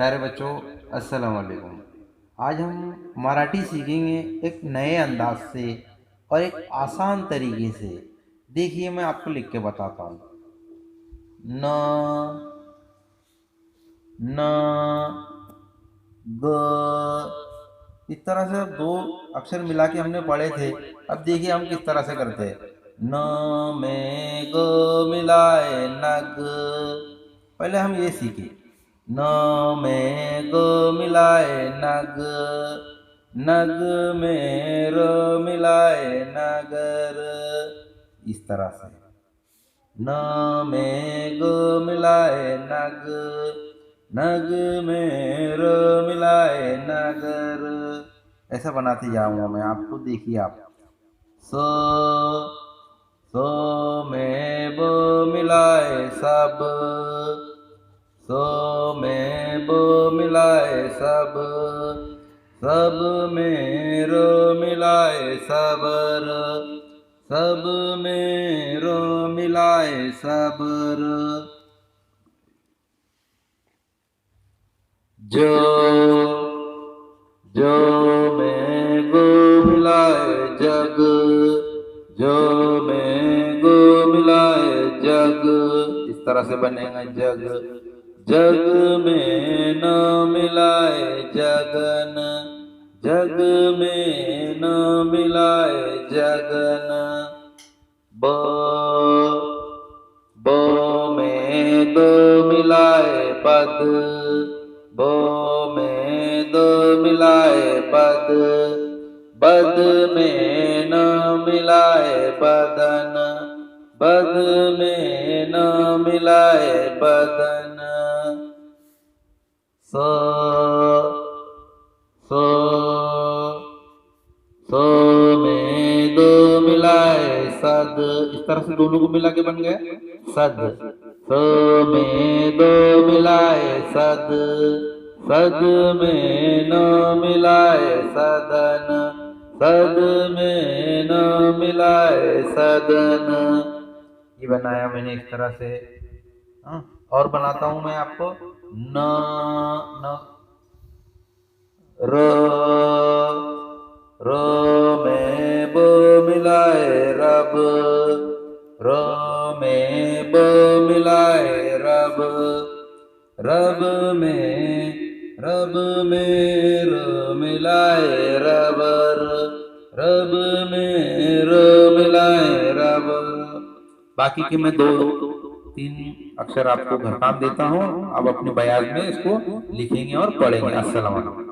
प्यारे बच्चों, अस्सलाम वालेकुम। आज हम मराठी सीखेंगे एक नए अंदाज से और एक आसान तरीके से। देखिए, मैं आपको लिख के बताता हूँ। न, न, ग। इस तरह से दो अक्षर मिला के हमने पढ़े थे। अब देखिए हम किस तरह से करते हैं। न में ग मिलाए नग। पहले हम ये सीखे। न में ग मिलाए नग, नग में र मिलाए नगर। इस तरह से न में ग मिलाए नग, नग में र मिलाए नगर। ऐसा बनाते जाऊंगा मैं आपको, देखिए आप। स, में ब मिलाए सब, सो में ब मिलाए सब, सब में रो मिलाए सबर, सब में रो मिलाए सबर। जो में गो मिलाए जग, जो में गो मिलाए जग। इस तरह से बनेगा जग। जग में न मिलाए जगन, जग में न मिलाए जगन। ब, में दो मिलाए पद, बो में दो मिलाए पद, बद में न मिलाए बदन, बद में न मिलाए बदन। सो, सो, सो में दो मिलाए सद। इस तरह से दोनों को मिला के बन गया सद। सो में दो मिलाए सद, सद में न मिलाए सदन, सद में न मिलाए सदन। ये बनाया मैंने इस तरह से। हाँ, और बनाता हूं मैं आपको। न, न, रो, रो में बो मिलाए रब, रो में बो मिलाए रब, रब में, रब में रो मिलाए रबर, रब में रो मिलाए रबर। बाकी के मैं दो तीन अक्षर आपको घर काम देता हूँ। अब अपने बयान में इसको लिखेंगे और पढ़ेंगे। अस्सलाम वालेकुम।